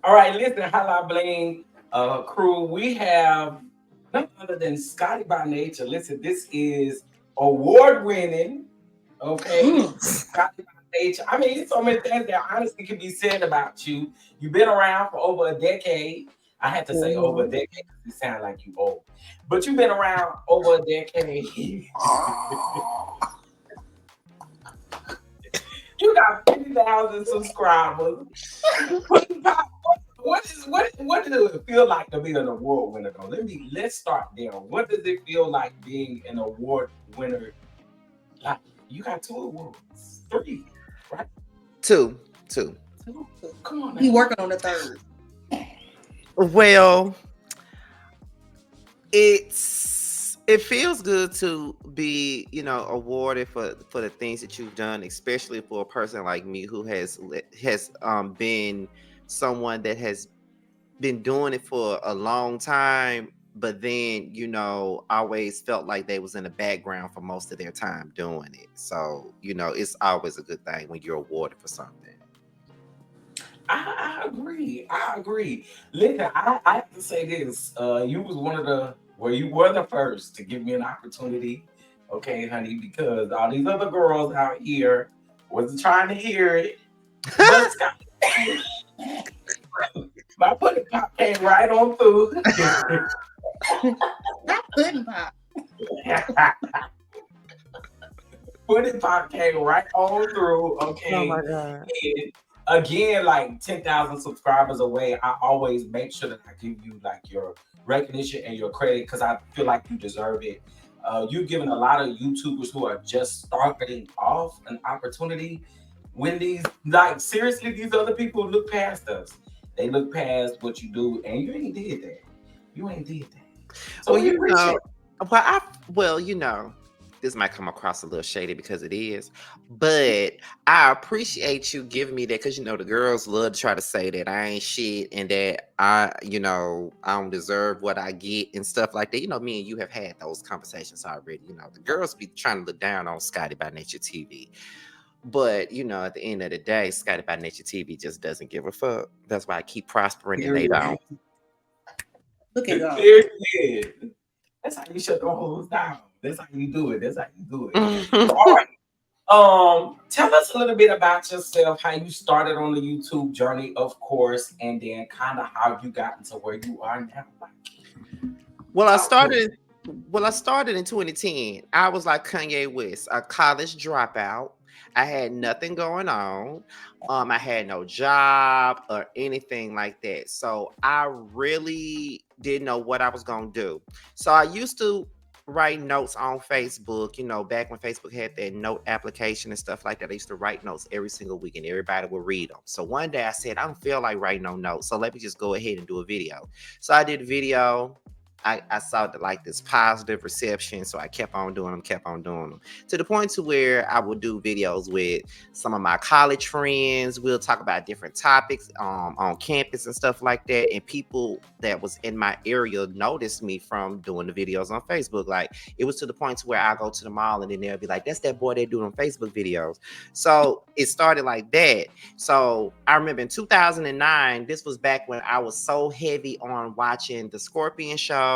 All right, listen, Hotline Bling crew. We have none other than Scotty by Nature. Listen, this is award winning. Okay, Scotty by Nature. I mean, so many things that honestly can be said about you. You've been around for over a decade. I had to say over a decade because you sound like you old, but you've been around over a decade. You got 50,000 subscribers. What what does it feel like to be an award winner though? Let's start there. What does it feel like being an award winner? Like you got two awards, three, right? Two, two. Two. Come on, He man. working on the third. Well, it feels good to be, awarded for the things that you've done, especially for a person like me who has been someone that has been doing it for a long time, but then always felt like they was in the background for most of their time doing it. So it's always a good thing when you're awarded for something. I agree. I agree. Listen, I have to say this. You was one of the well, you were the first to give me an opportunity, okay, honey, because all these other girls out here wasn't trying to hear it. But Scott, my pudding pop came right on through. Not pudding pop. Pudding pop came right on through, Oh my okay. god. And again, like 10,000 subscribers away, I always make sure that I give you like your recognition and your credit because I feel like you deserve it. You've given a lot of YouTubers who are just starting off an opportunity when these, like, seriously, these other people look past us. They look past what you do, and you ain't did that. You ain't did that. So Well, we appreciate it. this might come across a little shady because it is, but I appreciate you giving me that because the girls love to try to say that I ain't shit and that I don't deserve what I get and stuff like that. Me and you have had those conversations already. The girls be trying to look down on Scotty by Nature TV. But at the end of the day, Scotty by Nature TV just doesn't give a fuck. That's why I keep prospering and they Period. don't. Look at God. Period. That's how you shut the hoes down. That's how you do it. That's how you do it. So, all right. Tell us a little bit about yourself, how you started on the YouTube journey, of course, and then kind of how you got into where you are now. Like, Well, I talk to us. started. Well, I started in 2010. I was like Kanye West, a college dropout. I had nothing going on. I had no job or anything like that. So I really didn't know what I was gonna do. So I used to write notes on Facebook. Back when Facebook had that note application and stuff like that, I used to write notes every single week, and everybody would read them. So one day I said, I don't feel like writing no notes, so let me just go ahead and do a video. So I did a video. I saw like this positive reception, so I kept on doing them, to the point to where I would do videos with some of my college friends. We'll talk about different topics on campus and stuff like that, and people that was in my area noticed me from doing the videos on Facebook. Like, it was to the point to where I go to the mall and then they'll be like, "That's that boy they do on Facebook videos." So it started like that. So I remember in 2009, this was back when I was so heavy on watching The Scorpion Show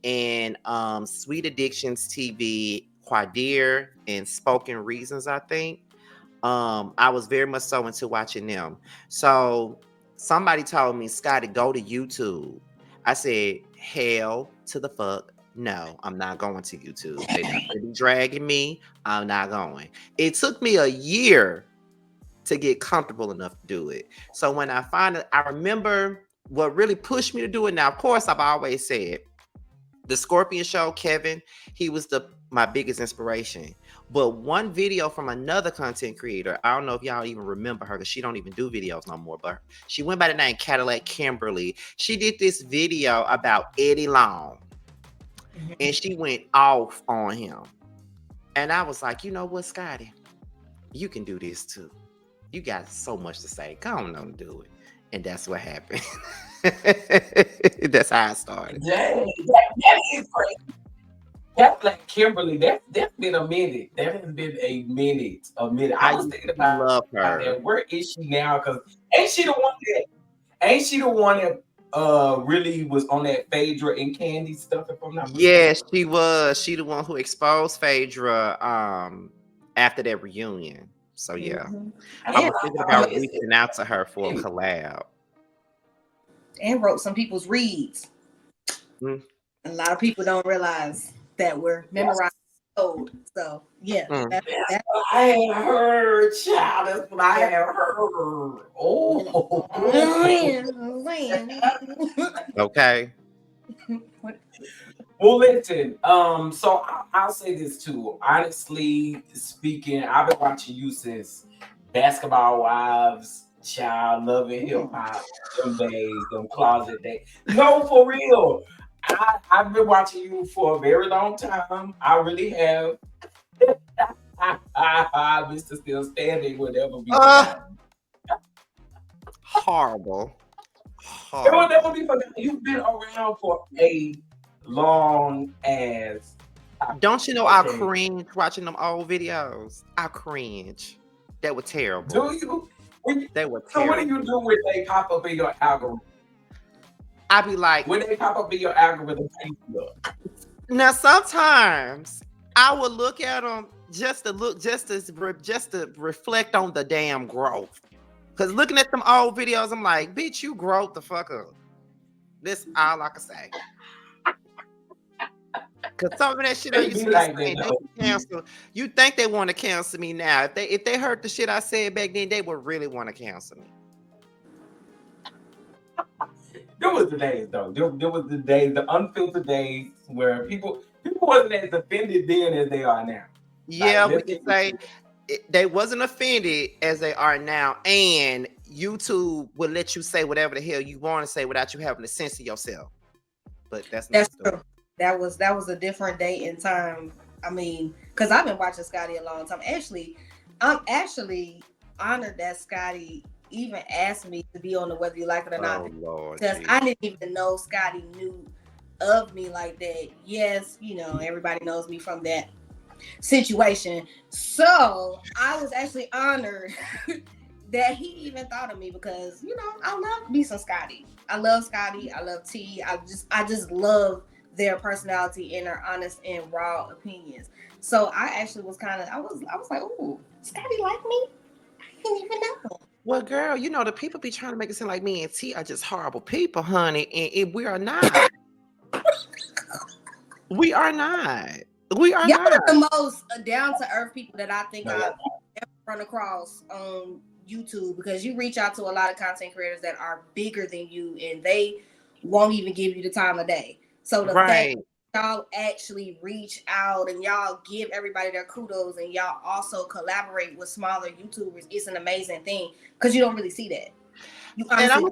and Sweet Addictions TV, Quadir, and Spoken Reasons, I think. I was very much so into watching them. So somebody told me, Scotty, go to YouTube. I said, hell to the fuck. No, I'm not going to YouTube. They're not really dragging me. I'm not going. It took me a year to get comfortable enough to do it. So when I find it, I remember what really pushed me to do it. Now, of course, I've always said the Scorpion Show, Kevin, he was my biggest inspiration. But one video from another content creator, I don't know if y'all even remember her because she don't even do videos no more, but she went by the name Cadillac Kimberly. She did this video about Eddie Long, and she went off on him. And I was like, you know what, Scotty? You can do this too. You got so much to say. Go on and do it. And that's what happened. That's how I started. Dang, that is crazy. That's like Kimberly. That's been a minute. That has been a minute. A minute. I I was used thinking to about love that. her. Where is she now? Because ain't she the one that Ain't she the one that really was on that Phaedra and Candy stuff, if I'm not mistaken? Yes, she was. She the one who exposed Phaedra after that reunion. So yeah. I And was thinking I about missed reaching out to her for a it. collab. wrote some people's reads. Mm. A lot of people don't realize that we're memorizing code. So yeah, Mm. that I ain't heard, child. That's what I have heard. Oh. Okay. Well, listen. So I'll say this too. Honestly speaking, I've been watching you since Basketball Wives, Child, Loving Hip Hop, them days, them closet days. No, for real. I've been watching you for a very long time. I really have. Mr. Still Standing will never be forgotten. Horrible. It will never Horrible. be forgotten. You've been around for a long ass time. Don't you know I Okay. cringe watching them old videos? I cringe. They were terrible. Do you? They were So what do terrible. you do when they pop up in your algorithm? I be like, When they pop up in your algorithm, now sometimes I would look at them just to reflect on the damn growth. Cause looking at them old videos, I'm like, bitch, you growth the fuck up. That's all I can say. Cause some of that shit I it used be to be like saying, that they though. cancel. You think they want to cancel me now? If they heard the shit I said back then, they would really want to cancel me. There was the days though. There was the days, the unfiltered days where people wasn't as offended then as they are now. Yeah, Like we let's can get say they wasn't offended as they are now, and YouTube will let you say whatever the hell you want to say without you having to censor yourself. But that's another that's story. true. That was a different day in time. I mean, because I've been watching Scotty a long time. Actually, I'm actually honored that Scotty even asked me to be on the Whether You Like It or Not, Oh Lord, because geez. I didn't even know Scotty knew of me like that. Yes, everybody knows me from that situation. So I was actually honored that he even thought of me because I love me some Scotty. I love Scotty. I love T. I just love their personality and their honest and raw opinions. So I actually was I was like, ooh, Scotty like me? I didn't even know. Well, girl, the people be trying to make it seem like me and T are just horrible people, honey, and we are not. We are not. We are Y'all not. are the most down to earth people that I think no, I've ever run across on YouTube, because you reach out to a lot of content creators that are bigger than you and they won't even give you the time of day. So the fact Right. y'all actually reach out and y'all give everybody their kudos and y'all also collaborate with smaller YouTubers, it's an amazing thing because you don't really see that. You And honestly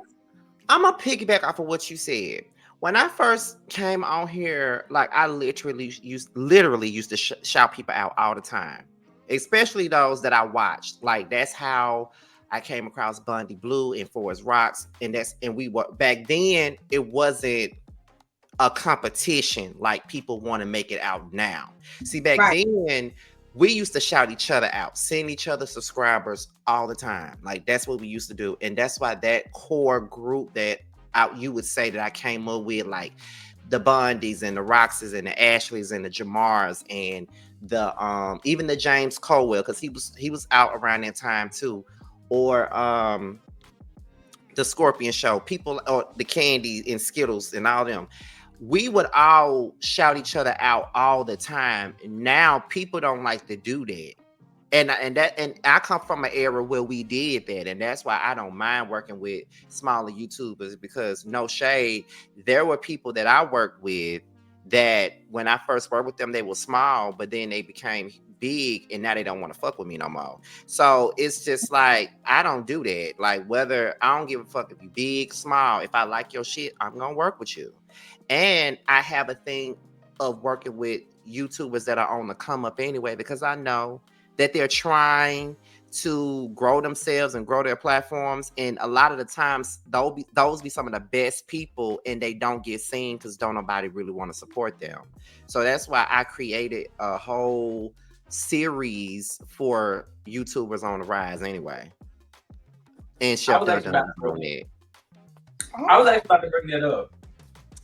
I'm gonna piggyback off of what you said. When I first came on here, like I literally used to shout people out all the time, especially those that I watched. Like that's how I came across Bundy Blue and Forest Rocks, and we were back then. It wasn't a competition like people want to make it out now. See, back right. then we used to shout each other out, send each other subscribers all the time. Like that's what we used to do, and that's why that core group that you would say that I came up with, like the Bundys and the Roxes and the Ashleys and the Jamars and the even the James Colwell, because he was out around that time too, or the Scorpion Show, people, or the Candy and Skittles and all them. We would all shout each other out all the time. Now people don't like to do that. And I come from an era where we did that, and that's why I don't mind working with smaller YouTubers, because no shade, there were people that I worked with that when I first worked with them, they were small, but then they became big, and now they don't want to fuck with me no more. So it's just like I don't do that. Like whether I don't give a fuck if you big, small. If I like your shit, I'm gonna work with you. And I have a thing of working with YouTubers that are on the come up anyway, because I know that they're trying to grow themselves and grow their platforms. And a lot of the times those be some of the best people, and they don't get seen because don't nobody really want to support them. So that's why I created a whole series for YouTubers on the rise anyway. And I Chef was Dun actually about Dun to on it. I was actually about to bring that up.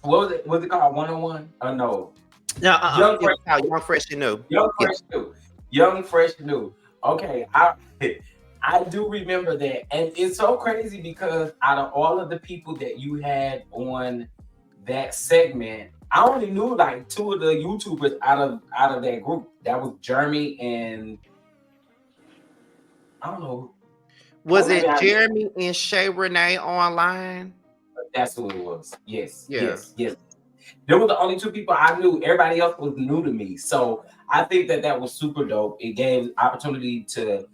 What was it? Was it called 101? No. No, Young Fresh, Young Fresh and New. Young Yeah. Fresh New. Young Fresh New. Okay, I do remember that. And it's so crazy because out of all of the people that you had on that segment, I only knew like two of the YouTubers out of that group. That was Jeremy and I don't know. Was it Jeremy and Shay Renee online? That's who it was. Yes, Yeah. yes. They were the only two people I knew. Everybody else was new to me. So I think that was super dope. It gave opportunity to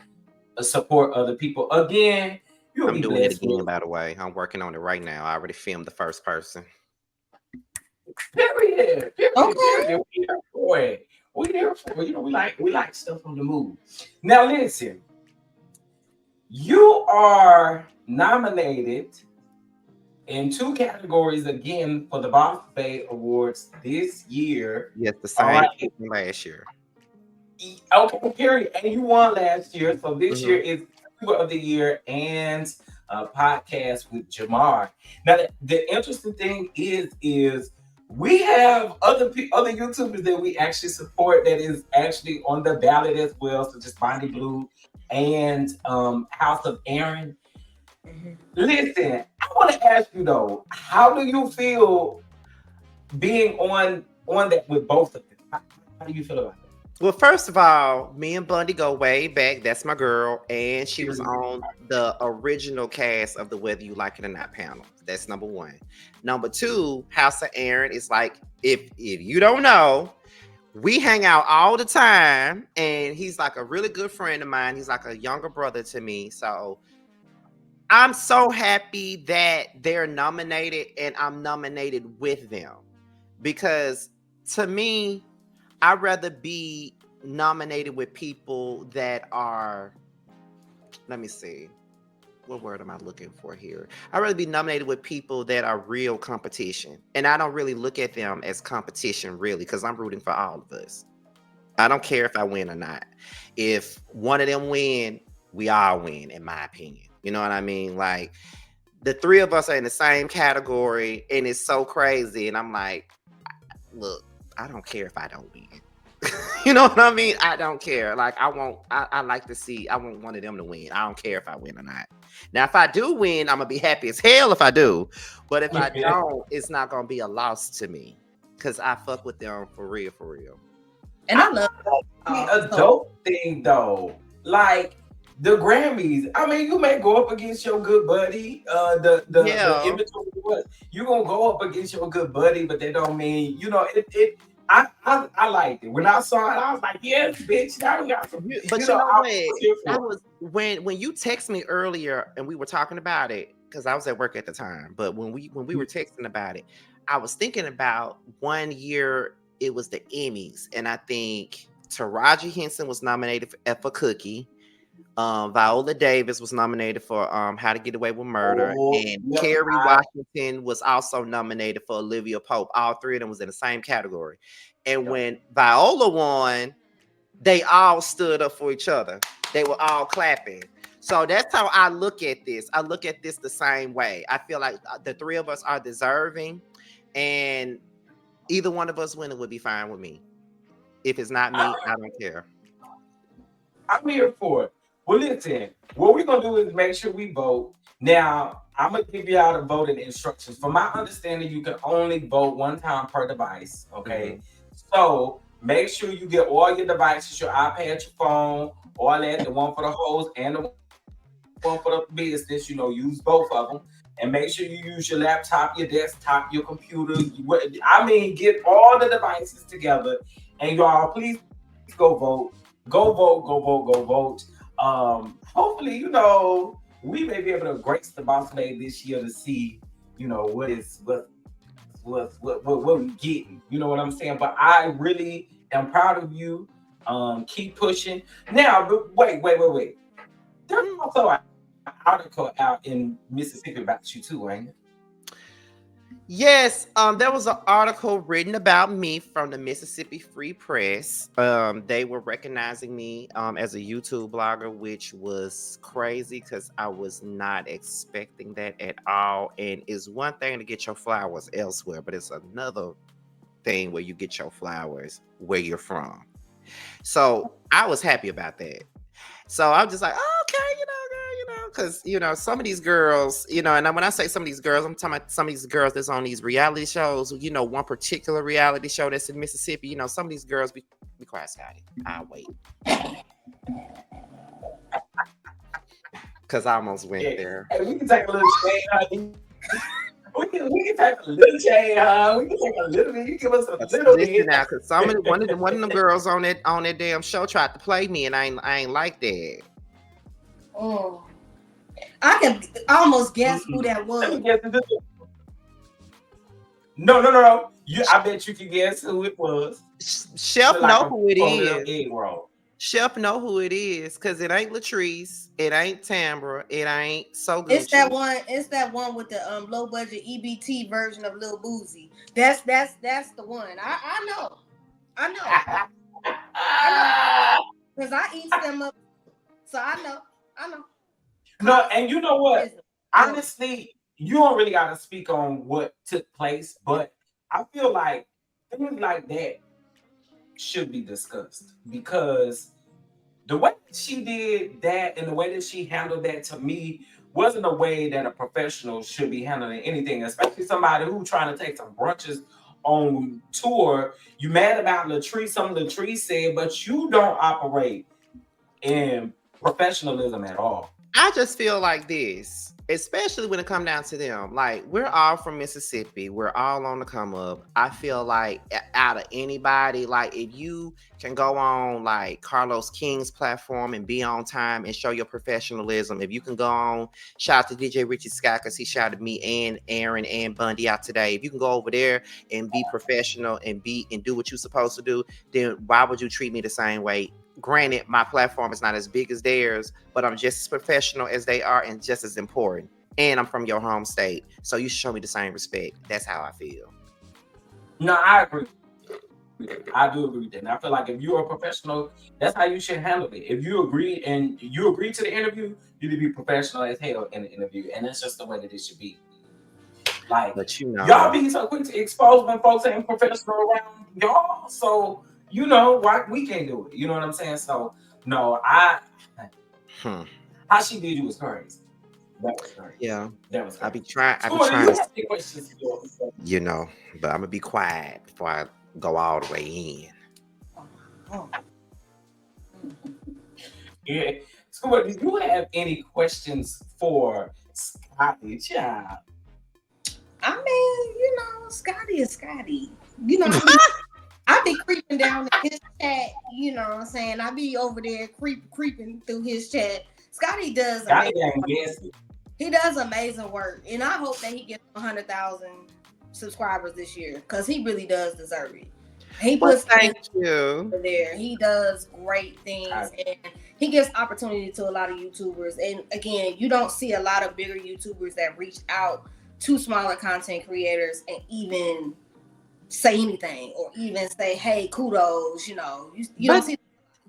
support other people. Again, I'm doing it again, by the way. I'm working on it right now. I already filmed the first person. Period. Okay. Period. We here for it. We here for it. You know, we like stuff on the move. Now listen, you are nominated in 2 categories again for the Boss Bay Awards this year. Yes, the same last year. Okay, period. And you won last year, so this year is YouTuber of the Year and a podcast with Jamar. Now, the interesting thing is we have other YouTubers that we actually support that is actually on the ballot as well, such as Bonnie Blue and House of Aaron. Listen, I want to ask you though, how do you feel being on that with both of them? How do you feel about it? Well, first of all, me and Bundy go way back. That's my girl, and she was on the original cast of the Whether You Like It or Not panel. That's number 1. Number 2, House of Aaron is like, if you don't know, we hang out all the time, and he's like a really good friend of mine. He's like a younger brother to me, so I'm so happy that they're nominated and I'm nominated with them, because to me, I'd rather be nominated with people that are, let me see, what word am I looking for here? I'd rather be nominated with people that are real competition. And I don't really look at them as competition, really, because I'm rooting for all of us. I don't care if I win or not. If one of them win, we all win, in my opinion. You know what I mean? Like, the 3 of us are in the same category, and it's so crazy. And I'm like, look, I don't care if I don't win. You know what I mean? I don't care. Like, I like to see, I want one of them to win. I don't care if I win or not. Now, if I do win, I'm gonna be happy as hell if I do. But if I don't, it's not gonna be a loss to me, because I fuck with them for real, for real. And I love a dope thing though. Like the Grammys. I mean, you may go up against your good buddy. The in-between was you're gonna go up against your good buddy, but that don't mean, you know, I liked it. When I saw it, I was like, yes, bitch, now we got some. But you know what? That was when you texted me earlier and we were talking about it, because I was at work at the time. But when we were texting about it, I was thinking about one year it was the Emmys, and I think Taraji Henson was nominated for Cookie. Viola Davis was nominated for How to Get Away with Murder, and Kerry Washington was also nominated for Olivia Pope. All 3 of them was in the same category. And when Viola won, they all stood up for each other. They were all clapping. So that's how I look at this. I look at this the same way. I feel like the 3 of us are deserving, and either one of us winning would be fine with me. If it's not me, I don't care. I'm here for it. Well, listen, what we're going to do is make sure we vote. Now, I'm going to give you all the voting instructions. From my understanding, you can only vote 1 time per device, okay? So, make sure you get all your devices, your iPad, your phone, all that, the one for the host and the one for the business, you know, use both of them. And make sure you use your laptop, your desktop, your computer. I mean, get all the devices together. And y'all, please go vote. Go vote, go vote, go vote. Hopefully, you know, we may be able to grace the Boss Bay this year to see, you know, what we're getting. You know what I'm saying? But I really am proud of you. Keep pushing. Now, wait. There's also an article out in Mississippi about you too, ain't it? Yes, there was an article written about me from the Mississippi Free Press. They were recognizing me as a YouTube blogger, which was crazy because I was not expecting that at all. And it's one thing to get your flowers elsewhere, but it's another thing where you get your flowers where you're from. So I was happy about that. So I'm just like, oh, okay, girl, because some of these girls, and when I say some of these girls, I'm talking about some of these girls that's on these reality shows. One particular reality show that's in Mississippi. Some of these girls be quiet, Scotty. I'll wait, because I almost went there. Hey, we can take a little shade, honey. We can take a little shade, huh? We can take a little bit. You give us a little Listen bit. now, because one of them girls on that damn show tried to play me, and I ain't like that. Oh, I can almost guess who that Let me was. guess this. No. I bet you can guess who it was. Chef Look like know who it a little is. egg roll. Chef know who it is, because it ain't Latrice, it ain't Tambra, it ain't So Gucci. It's that one. It's that one with the low budget EBT version of Lil Boozy. That's the one. I know. Because I eat them up. So I know. No, and you know what? Honestly, you don't really got to speak on what took place, but I feel like things like that should be discussed because the way that she did that and the way that she handled that to me wasn't a way that a professional should be handling anything, especially somebody who trying to take some brunches on tour. You mad about Latrice, something Latrice said, but you don't operate in professionalism at all. I just feel like this, especially when it come down to them. Like, we're all from Mississippi. We're all on the come up. I feel like out of anybody, like if you can go on like Carlos King's platform and be on time and show your professionalism, if you can go on, shout out to DJ Richie Scott because he shouted me and Aaron and Bundy out today. If you can go over there and be professional and do what you're supposed to do, then why would you treat me the same way? Granted, my platform is not as big as theirs, but I'm just as professional as they are and just as important. And I'm from your home state, so you should show me the same respect. That's how I feel. No, I agree. I do agree with that. And I feel like if you're a professional, that's how you should handle it. If you agree to the interview, you need to be professional as hell in the interview. And that's just the way that it should be. Like, but y'all be so quick to expose when folks ain't professional around y'all. So, why we can't do it. You know what I'm saying? So, no, how she did you was crazy. That was crazy. Yeah. That was crazy. I be trying But I'm gonna be quiet before I go all the way in. Yeah. So, do you have any questions for Scotty, child? I mean, Scotty is Scotty. I be creeping down in his chat. You know what I'm saying? I be over there creeping through his chat. Scotty does amazing work. He does amazing work, and I hope that he gets 100,000 subscribers this year because he really does deserve it. He puts thank you there. He does great things, and he gives opportunity to a lot of YouTubers. And again, you don't see a lot of bigger YouTubers that reach out to smaller content creators and even say anything or even say, "Hey, kudos." You don't see.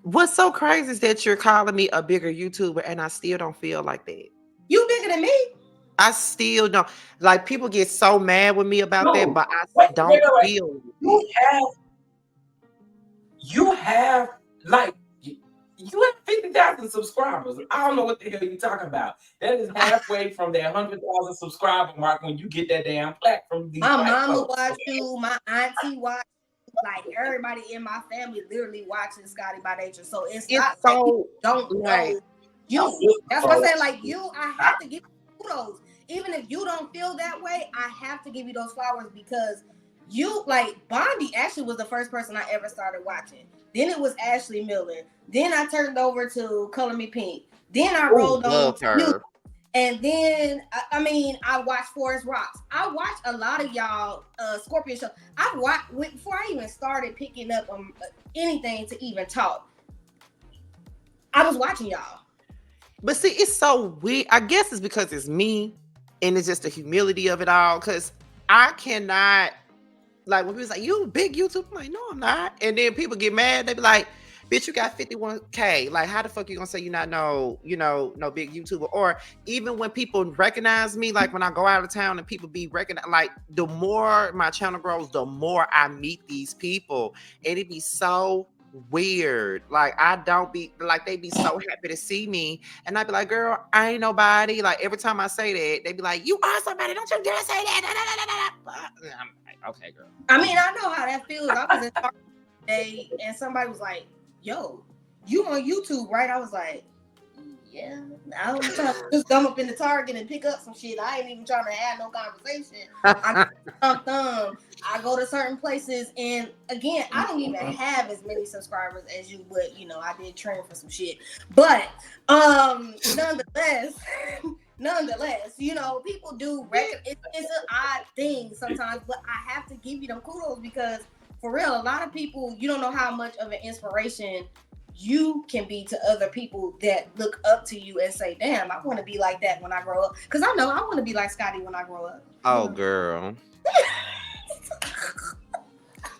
What's so crazy is that you're calling me a bigger YouTuber, and I still don't feel like that. You bigger than me. I still don't. Like, people get so mad with me about that, but I don't feel. You have 50,000 subscribers. I don't know what the hell you're talking about. That is halfway from that 100,000 subscriber mark when you get that damn plaque from these. My mama watch you, my auntie watch. Like, everybody in my family literally watching Scotty by Nature. So it's not so like you don't know you. That's what I say. Like, I have to give you kudos. Even if you don't feel that way, I have to give you those flowers because you, like, Bondi actually was the first person I ever started watching. Then it was Ashley Miller. Then I turned over to Color Me Pink. Then I rolled on to you. And then, I watched Forest Rocks. I watched a lot of y'all Scorpion show. I watched before I even started picking up anything to even talk. I was watching y'all. But see, it's so weird. I guess it's because it's me, and it's just the humility of it all. Because I cannot, like when people say you a big YouTube, I'm like, no, I'm not. And then people get mad, they be like, bitch, you got 51K. Like, how the fuck you gonna say you're not no big YouTuber? Or even when people recognize me, like when I go out of town and people be recognized, like the more my channel grows, the more I meet these people. And it be so weird. Like I don't be like they be so happy to see me. And I be like, girl, I ain't nobody. Like every time I say that, they be like, you are somebody, don't you dare say that. I'm like, okay, girl. I mean, I know how that feels. I was in Target today and somebody was like, yo, you on YouTube, right? I was like, yeah. I was trying to just come up in the Target and pick up some shit. I ain't even trying to have no conversation. I go to certain places, and again, I don't even have as many subscribers as you, but you know, I did train for some shit. But nonetheless, you know, people do it's an odd thing sometimes, but I have to give you them kudos because for real, a lot of people, you don't know how much of an inspiration you can be to other people that look up to you and say, damn, I want to be like that when I grow up. Because I know I want to be like Scotty when I grow up. Oh, girl.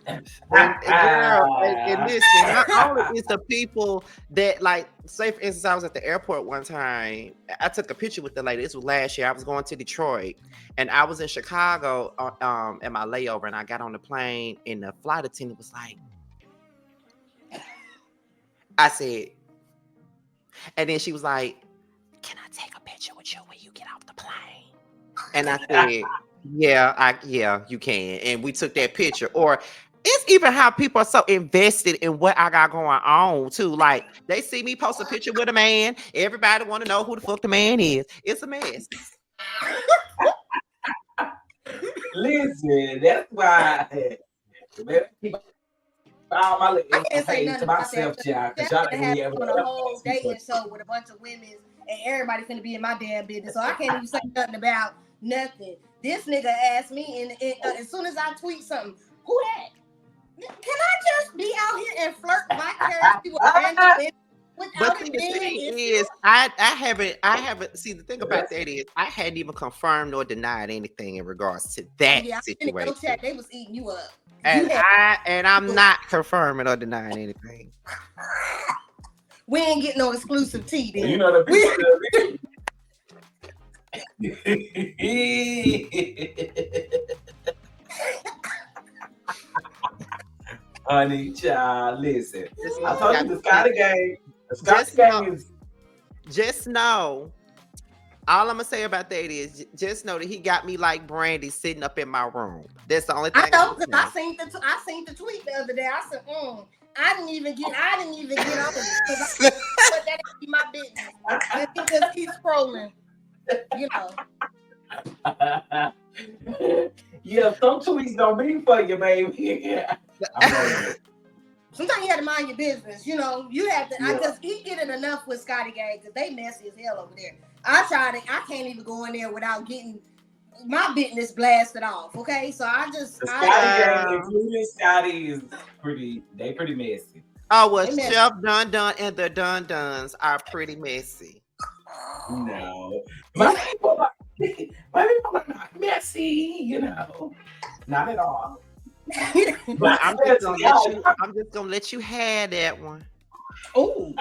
and listen, not only is the people that, like, say for instance, I was at the airport one time. I took a picture with the lady. This was last year. I was going to Detroit, and I was in Chicago at my layover, and I got on the plane, and the flight attendant was like, I said, and then she was like, can I take a picture with you when you get off the plane? And I said, yeah, you can. And we took that picture. Or it's even how people are so invested in what I got going on too. Like they see me post a picture with a man. Everybody want to know who the fuck the man is. It's a mess. Listen, that's why. All my little I can't say page nothing to about myself, that. child, because That's y'all gonna ain't happen ever on a whole dating show with a bunch of women, and everybody finna be in my damn business. So I can't even say nothing about nothing. This nigga asked me, and as soon as I tweet something, who that? Can I just be out here and flirt vicariously with random women without But see, it the being an thing issue? is, I haven't. See, the thing about that is, I hadn't even confirmed nor denied anything in regards to that Yeah, in your situation. chat, they was eating you up. And I'm not confirming or denying anything. We ain't getting no exclusive tea then. You know the honey, child, listen. I told you the Scotty game. The Scotty game is. Just know. All I'm gonna say about that is just know that he got me like Brandy sitting up in my room. That's the only thing I know because I seen the tweet the other day. I said, I didn't even get on it because but that ain't my business. And he just keeps scrolling, you know. Yeah, some tweets don't mean for you, baby. Sometimes you have to mind your business, you know. You have to. I just he getting enough with Scotty gang because they messy as hell over there. I can't even go in there without getting my business blasted off. Okay, so the Scotty gang, including Scotty, is pretty messy. Oh, well, Chef Dun Dun and the Dun Duns are pretty messy. No, my people are not messy, you know, not at all. But I'm just gonna let you have that one. Oh.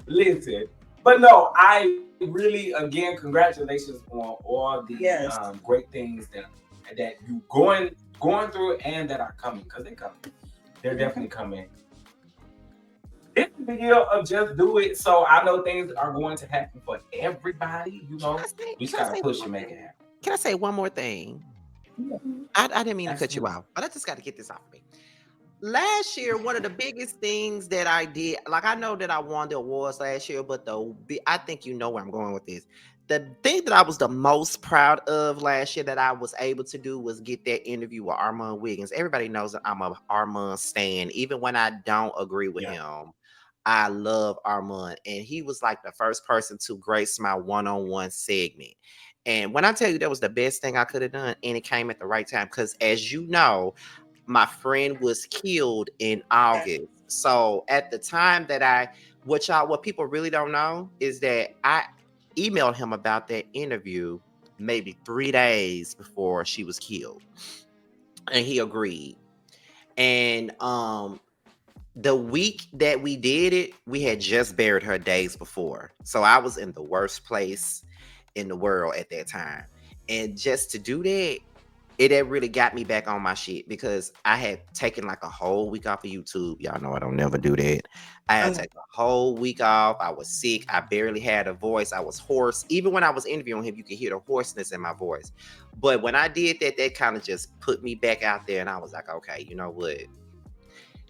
Listen. But no, I really, again, congratulations on all the great things that you going through and that are coming, because they're coming. They're definitely coming. It's the video of just do it. So I know things are going to happen for everybody. You know, we just gotta push and make it happen. Can I say one more thing? I didn't mean to cut you off, but I just got to get this off of me. Last year, one of the biggest things that I did, like I know that I won the awards last year, but I think you know where I'm going with this. The thing that I was the most proud of last year that I was able to do was get that interview with Armand Wiggins. Everybody knows that I'm a Armand stan, even when I don't agree with him. I love Armand, and he was like the first person to grace my one-on-one segment. And when I tell you that was the best thing I could have done, and it came at the right time, because as you know, my friend was killed in August. So at the time that what people really don't know is that emailed him about that interview maybe 3 days before she was killed. And he agreed. And the week that we did it, we had just buried her days before. So I was in the worst place in the world at that time. And just to do that, it had really got me back on my shit because I had taken like a whole week off of YouTube. Y'all know I don't never do that. I had taken a whole week off. I was sick. I barely had a voice. I was hoarse. Even when I was interviewing him, you could hear the hoarseness in my voice. But when I did that, that kind of just put me back out there. And I was like, okay, you know what?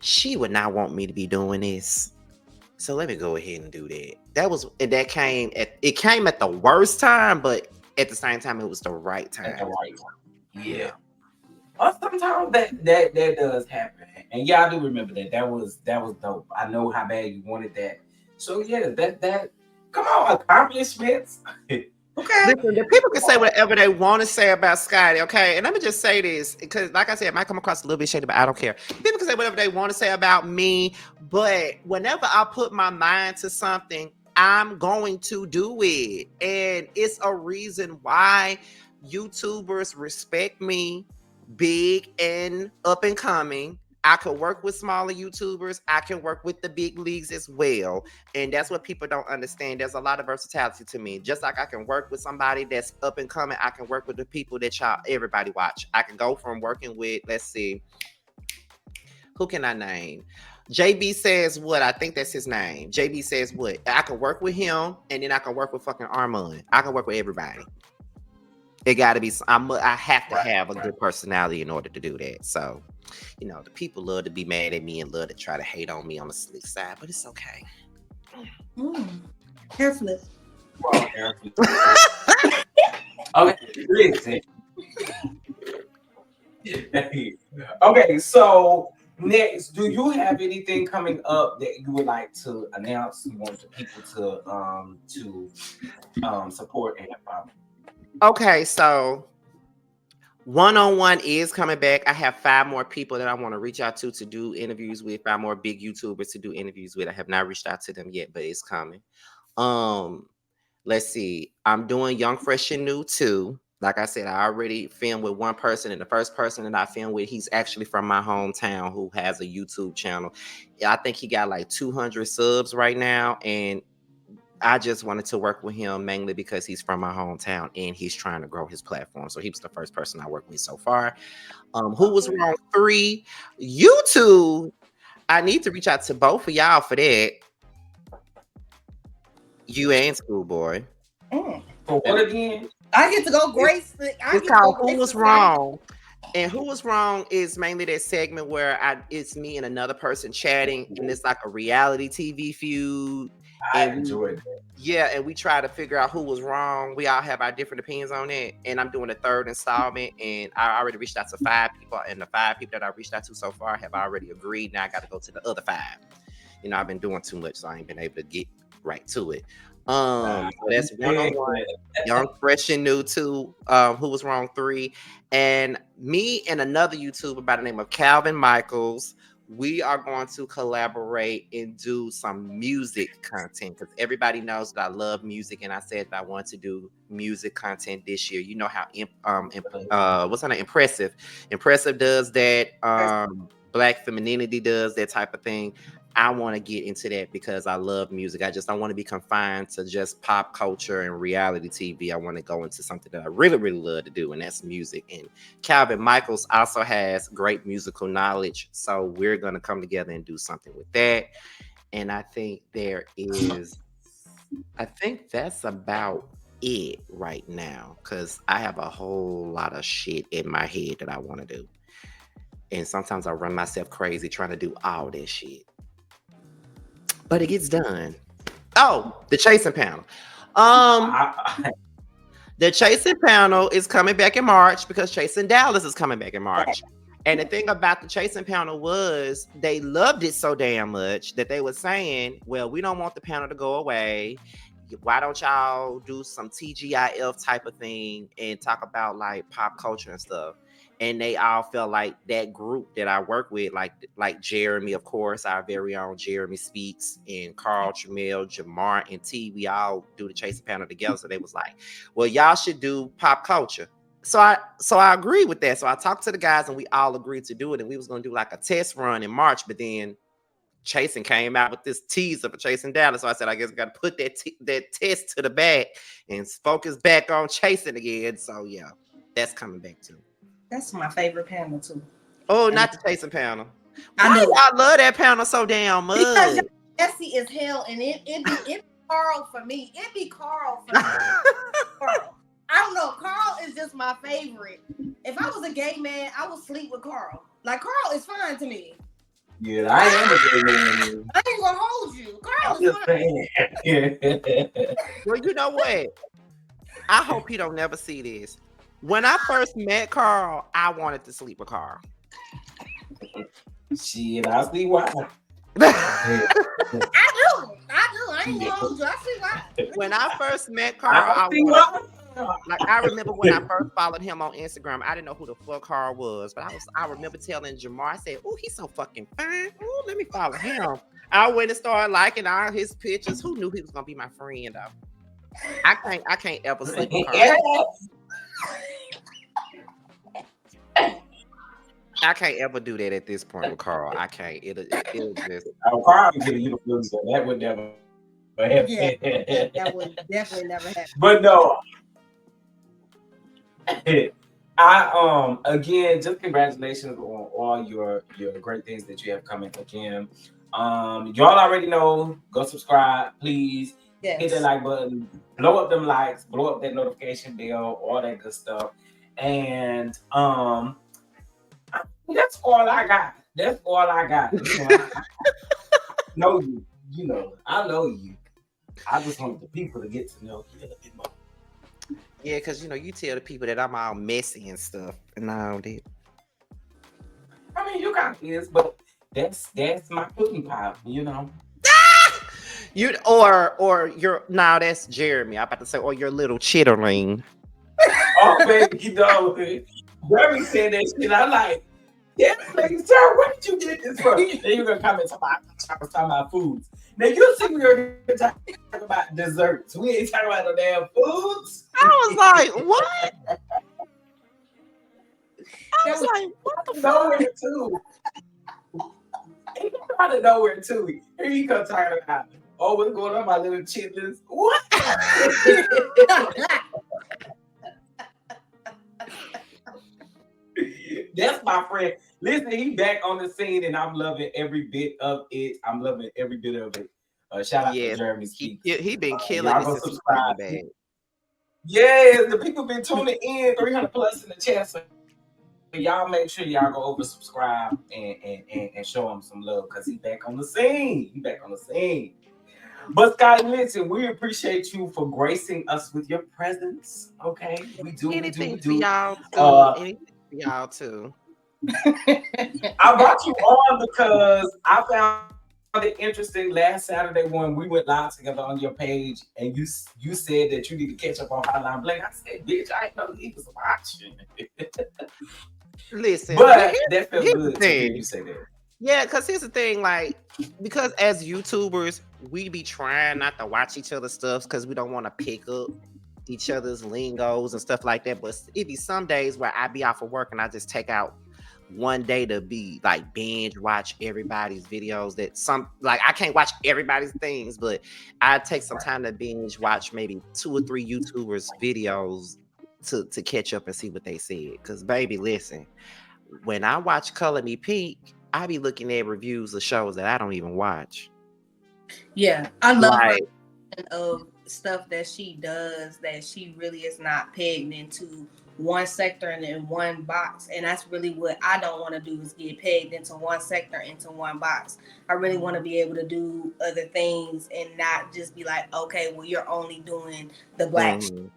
She would not want me to be doing this. So let me go ahead and do that. That came at the worst time, but at the same time, it was the right time. At the right time. Yeah. Sometimes that does happen. And yeah, I do remember that. That was dope. I know how bad you wanted that. So yeah, that come on, accomplishments. Okay. Listen, the people can say whatever they want to say about Scotty, okay? And let me just say this, because like I said, it might come across a little bit shady, but I don't care. People can say whatever they want to say about me, but whenever I put my mind to something, I'm going to do it. And it's a reason why YouTubers respect me, big and up and coming. I can work with smaller YouTubers. I can work with the big leagues as well. And that's what people don't understand. There's a lot of versatility to me. Just like I can work with somebody that's up and coming, I can work with the people that everybody watch. I can go from working with, let's see, who can I name? JB Says What? I think that's his name. JB Says What? I can work with him, and then I can work with fucking Armand. I can work with everybody. It got to be. I have to have a good personality in order to do that. So, you know, the people love to be mad at me and love to try to hate on me on the slick side, but it's okay. Carefully. Well, carefully. Okay, listen. Okay, so next, do you have anything coming up that you would like to announce? You want the people to support and help? Okay, so one-on-one is coming back. I have 5 more people that I want to reach out to do interviews with, 5 more big YouTubers to do interviews with. I have not reached out to them yet, but it's coming. Let's see. I'm doing Young, Fresh, and New too. Like I said, I already filmed with one person, and the first person that I filmed with, he's actually from my hometown who has a YouTube channel. I think he got like 200 subs right now, and I just wanted to work with him mainly because he's from my hometown and he's trying to grow his platform. So he was the first person I worked with so far. Who was wrong? 3. YouTube. I need to reach out to both of y'all for that. You and Schoolboy. For what again? I get to go grace. It's called Who Was Wrong. And Who Was Wrong is mainly that segment where it's me and another person chatting, and it's like a reality TV feud. I enjoyed that. Yeah, and we try to figure out who was wrong. We all have our different opinions on it. And I'm doing the 3rd installment, and I already reached out to 5 people, and the 5 people that I reached out to so far have already agreed. Now I got to go to the other 5. You know, I've been doing too much, so I ain't been able to get right to it. So that's one-on-one. Young, Fresh, and New 2. Who Was Wrong 3. And me and another YouTuber by the name of Calvin Michaels, we are going to collaborate and do some music content because everybody knows that I love music, and I said that I want to do music content this year. You know how what's her name? Impressive does that. Black Femininity does that type of thing. I want to get into that because I love music. I just don't want to be confined to just pop culture and reality TV. I want to go into something that I really, really love to do, and that's music. And Calvin Michaels also has great musical knowledge, so we're going to come together and do something with that. And I think that's about it right now because I have a whole lot of shit in my head that I want to do. And sometimes I run myself crazy trying to do all that shit. But it gets done. Oh, the Chasing Panel. The Chasing Panel is coming back in March because Chasing Dallas is coming back in March. And the thing about the Chasing Panel was they loved it so damn much that they were saying, well, we don't want the panel to go away. Why don't y'all do some TGIF type of thing and talk about like pop culture and stuff? and they all felt like that group that I work with, like Jeremy, of course, our very own Jeremy Speaks, and Carl Tramel, Jamar, and T. We all do the Chasing panel together. So they was like, well, y'all should do pop culture. So I agree with that. So I talked to the guys and we all agreed to do it. And we was gonna do like a test run in March, but then Chasing came out with this teaser for Chasing Dallas. So I said, I guess we got to put that test to the back and focus back on Chasing again. So yeah, that's coming back too. That's my favorite panel too. Oh, not the Chasing panel. I Why know. y'all love that panel so damn much? Because messy as hell, and it be Carl for me. It be Carl for me. Carl. I don't know. Carl is just my favorite. If I was a gay man, I would sleep with Carl. Like, Carl is fine to me. Yeah, I am a gay man. I ain't gonna hold you. Carl is fine. Well, you know what? I hope he don't never see this. When I first met Carl, I wanted to sleep with Carl. Shit, I see why. I do. I ain't gonna hold you. I see why. When I first met Carl, I remember when I first followed him on Instagram, I didn't know who the fuck Carl was, but I remember telling Jamar, I said, "Oh, he's so fucking fine. Oh, let me follow him." I went and started liking all his pictures. Who knew he was gonna be my friend though? I can't ever sleep with Carl. I can't ever do that at this point with Carl. I can't. It'll just. Carl can get you the blues, so that would never happen. Yeah, that would definitely never happen. But no, I again, just congratulations on all your great things that you have coming again. Y'all already know. Go subscribe, please. Yes. Hit that like button, blow up them likes, blow up that notification bell, all that good stuff, and that's all I got. That's all I got. You know, I know you. You know, I know you. I just want the people to get to know you a little bit more. Yeah, because you know, you tell the people that I'm all messy and stuff, and all that. I mean, you got kids, but that's my cooking pot. You know. You or you're now that's Jeremy. I'm about to say, or your little chitterling. Oh baby, you know, Jeremy said that shit. I'm like, yeah, sir, where did you get this from? Then you're gonna comment I was talking about foods. Now you see we're talking about desserts. We ain't talking about no damn foods. I was like, what? I was like, what the nowhere fuck? too. Ain't out of nowhere too. Here you come talking about, oh, what's going on, my little chitlins? What? That's my friend. Listen, he back on the scene, and I'm loving every bit of it. I'm loving every bit of it. Shout out to Jeremy Speaks. He been killing this. Subscribe. Yes, the people been tuning in, 300 plus in the chat. So y'all make sure y'all go over subscribe and show him some love because he back on the scene. He back on the scene. But Scotty, listen, we appreciate you for gracing us with your presence. Okay, we do. Anything for y'all too. Anything for y'all too. I brought you on because I found it interesting last Saturday when we went live together on your page, and you said that you need to catch up on Hotline Bling. I said, bitch, I didn't know he was watching. Listen, but that felt good to hear you say that. Yeah, because here's the thing, like, because as YouTubers, we be trying not to watch each other's stuff because we don't want to pick up each other's lingos and stuff like that. But it be some days where I be off of work and I just take out one day to be like binge watch everybody's videos. That some like I can't watch everybody's things, but I take some time to binge watch maybe 2 or 3 YouTubers videos to catch up and see what they said. Because baby, listen, when I watch Color Me Pink, I be looking at reviews of shows that I don't even watch. Yeah, I love her of stuff that she does, that she really is not pegged into one sector and in one box. And that's really what I don't want to do, is get pegged into one sector, into one box. I really want to be able to do other things and not just be like, okay, well, you're only doing the black show.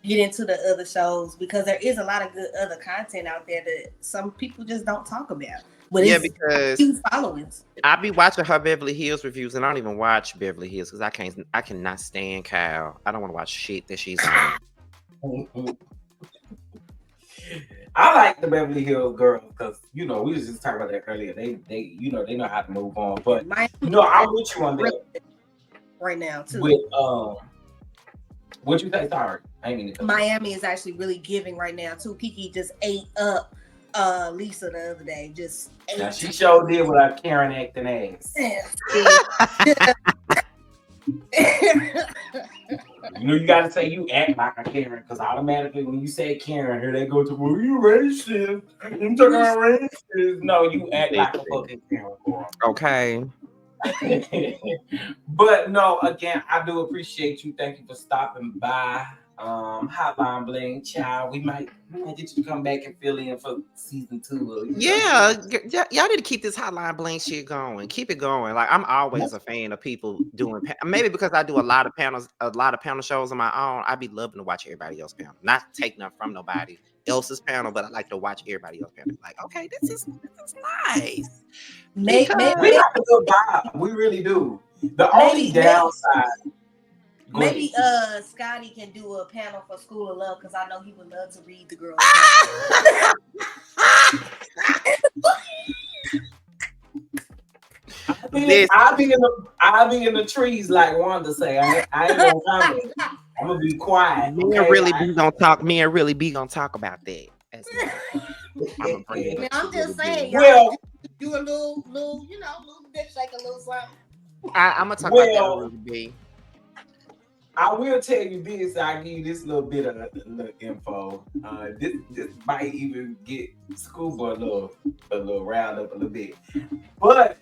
Get into the other shows, because there is a lot of good other content out there that some people just don't talk about. But yeah, because huge followings. I be watching her Beverly Hills reviews, and I don't even watch Beverly Hills because I cannot stand Kyle. I don't want to watch shit that she's on. I like the Beverly Hills girls because we was just talking about that earlier. They they know how to move on. But Miami I'm with you on that. really right now too. With what you say? Sorry, I ain't mean to. Miami is actually really giving right now too. Kiki just ate up Lisa the other day. Just ate. Now she sure did with her Karen acting ass. You gotta say you act like a Karen, because automatically when you say Karen, here they go to, well, you racist. You talking about racist. No, you act like a fucking Karen, boy. Okay. But no, again, I do appreciate you. Thank you for stopping by. Hotline Bling, child. We might get you to come back and fill in for season 2. Yeah, y'all need to keep this Hotline Bling shit going. Keep it going. Like, I'm always a fan of people doing. Maybe because I do a lot of panel shows on my own. I be loving to watch everybody else's panel. Not take nothing from nobody else's panel, but I like to watch everybody else's panel. Like, okay, this is nice. We have a good vibe. We really do. The only downside. Maybe Scotty can do a panel for School of Love, because I know he would love to read the girls. I'll be in the trees like Wanda say. I ain't gonna comment. I'm gonna be quiet. Me and really be gonna talk about that. I'm just saying, y'all well, do a little, little bit, like a little something. I'm gonna talk about that a little bit. I will tell you this. I'll give you this little bit of info. This might even get Scuba a little riled up a little bit. But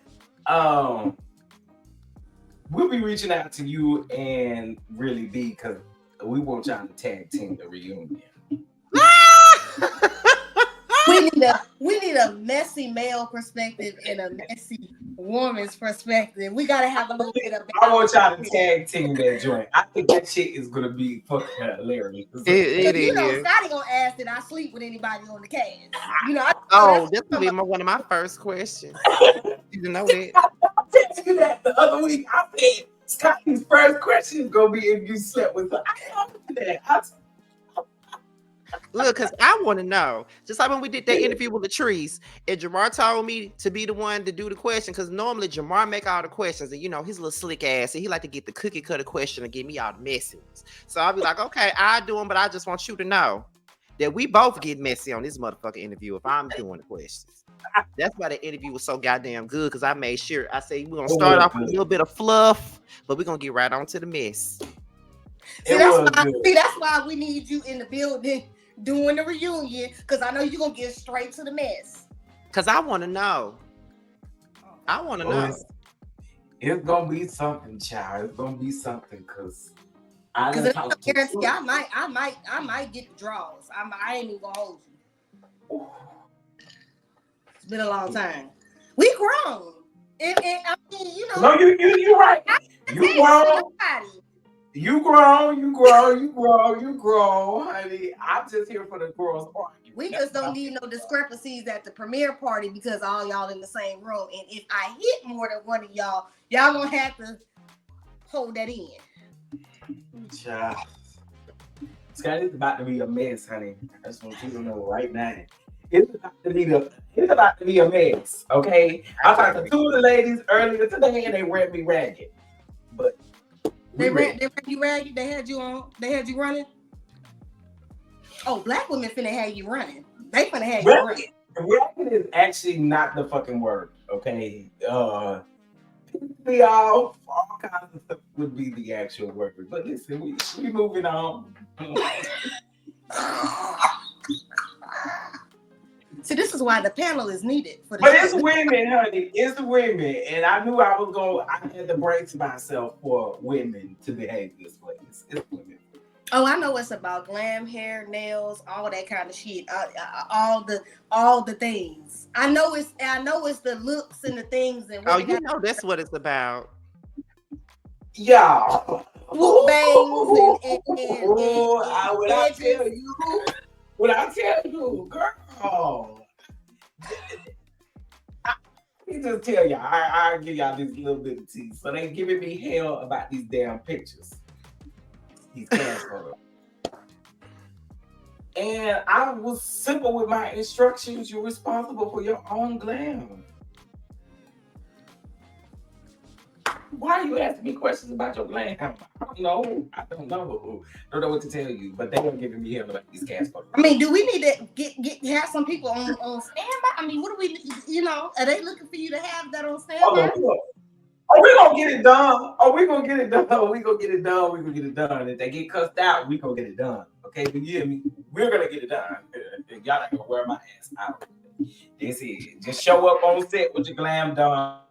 we'll be reaching out to you and Really B, because we want y'all to tag team the reunion. We need a messy male perspective and a messy woman's perspective. We gotta have a little bit of. I want y'all to tag team that joint. I think that shit is gonna be fucking hilarious. It is. Scotty gonna ask that I sleep with anybody on the cast. This will be one of my first questions. You know that. I texted you that the other week. I said Scotty's first question is gonna be if you slept with her. I know that. Look, because I want to know, just like when we did that interview with Latrice, and Jamar told me to be the one to do the question, because normally Jamar make all the questions, and he's a little slick ass, and he like to get the cookie cutter question and give me all the messy ones. So I'll be like, okay, I do them, but I just want you to know that we both get messy on this motherfucking interview if I'm doing the questions. That's why the interview was so goddamn good, because I made sure I say we're gonna start off with a little bit of fluff, but we're gonna get right on to the mess. See, that's why we need you in the building doing the reunion, because I know you're gonna get straight to the mess. Because I want to know. It's gonna be something, child. It's gonna be something, because I might get the draws. I ain't even gonna hold you. It's been a long time. We grown. And I mean, No, you're right. You grown. You grown, honey. I'm just here for the girls' party. We just don't need no discrepancies at the premiere party, because all y'all in the same room. And if I hit more than one of y'all gonna have to hold that in. Child. Scotty, it's about to be a mess, honey. I just want you to know right now. It's about to be a mess, okay? I talked to two of the ladies earlier today, and they read me ragged. But they read you ragged. They had you on. They had you running. Oh, black women finna have you running. They finna have you running. Ragged is actually not the fucking word, okay? We all kinds of stuff would be the actual word. But listen, we moving on. See, this is why the panel is needed for the show. It's women, honey. It's women. And I knew I had to brace myself for women to behave this way. It's women. Oh, I know it's about glam, hair, nails, all that kind of shit. All the things. I know it's the looks and the things. And that's what it's about. Yeah. Bangs and When I tell you, girl, let me just tell y'all, I'll give y'all this little bit of tea. So they giving me hell about these damn pictures. These cast photos. And I was simple with my instructions. You're responsible for your own glam. Why are you asking me questions about your glam? I don't know. I don't know. Don't know what to tell you. But they were giving me hell about these cats. I mean, do we need to have some people on standby? I mean, what do we, are they looking for you to have that on standby? Oh, we gonna get it done. Oh, we gonna get it done. We gonna get it done. We gonna get it done. If they get cussed out, we gonna get it done. Okay, you hear me? We're gonna get it done. Y'all not gonna wear my ass out. This is just show up on set with your glam done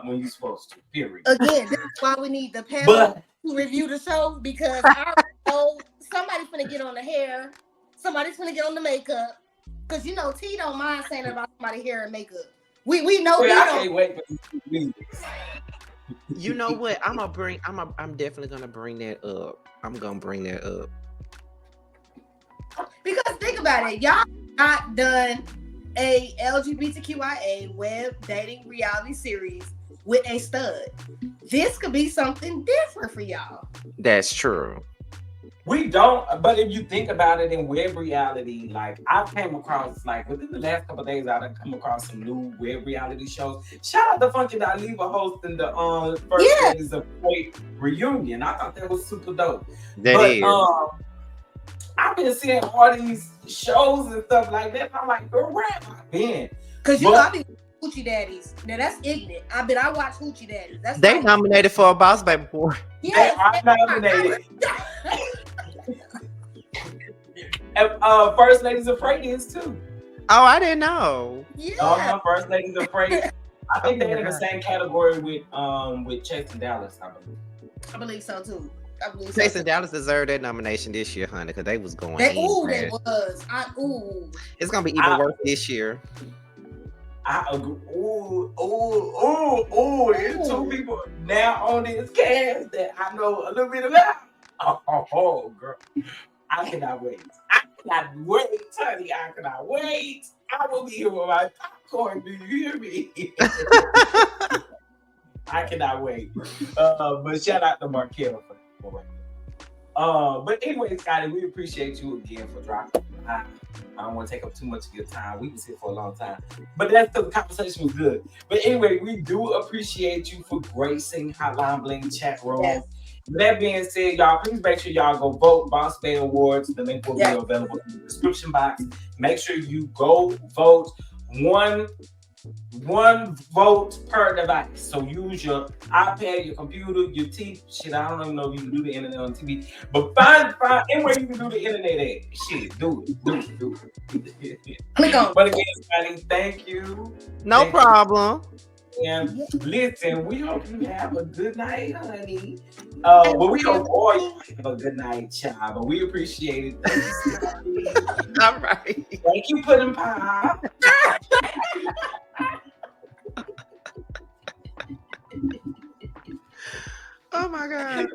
when you're supposed to. Period. Again, this is why we need the panel to review the show, because I know somebody's gonna get on the hair, somebody's gonna get on the makeup, because T don't mind saying about somebody's hair and makeup. We know. I can't wait for these. You know what? I'm definitely gonna bring that up. I'm gonna bring that up. Because think about it, y'all not done a LGBTQIA web dating reality series with a stud. This could be something different for y'all. That's true. We don't, but if you think about it in web reality, like I came across, like within the last couple of days, I've come across some new web reality shows. Shout out to Funky Daliva hosting the first Ladies of Fate reunion. I thought that was super dope. I've been seeing all these shows and stuff like that. I'm like, girl, where have I been? Because I be Hoochie Daddies. Now that's ignorant. I watch Hoochie Daddies. They nominated for a Boss Baby Boy. Yes, they are nominated. And First Ladies of Freight is too. Oh, I didn't know. Yeah. First Ladies of Freight. I think they're in the same category with Chase and Dallas, I believe. I believe so too. Chase and Dallas deserved that nomination this year, honey, because they was going. They was. It's gonna be even worse this year. I agree. There's two people now on this cast that I know a little bit about. Oh, girl. I cannot wait. Honey. I cannot wait. I will be here with my popcorn. Do you hear me? I cannot wait. But shout out to Markel for right now. But anyway, Scotty, we appreciate you again for dropping by. I don't want to take up too much of your time. We was here for a long time. But that's because the conversation was good. But anyway, we do appreciate you for gracing Hotline Bling chat room. Yes. With that being said, y'all, please make sure y'all go vote Boss Bay Awards. The link will be available in the description box. Make sure you go vote. One vote per device. So use your iPad, your computer, your TV. Shit, I don't even know if you can do the internet on TV. But find anywhere you can do the internet at. Shit, do it. Click on. But again, Scotty, thank you. No problem. And listen, we hope you have a good night, honey. But we hope all you have a good night, child. But we appreciate it. Thank you, Scotty. All right. Thank you, Pudding Pie. Oh my God.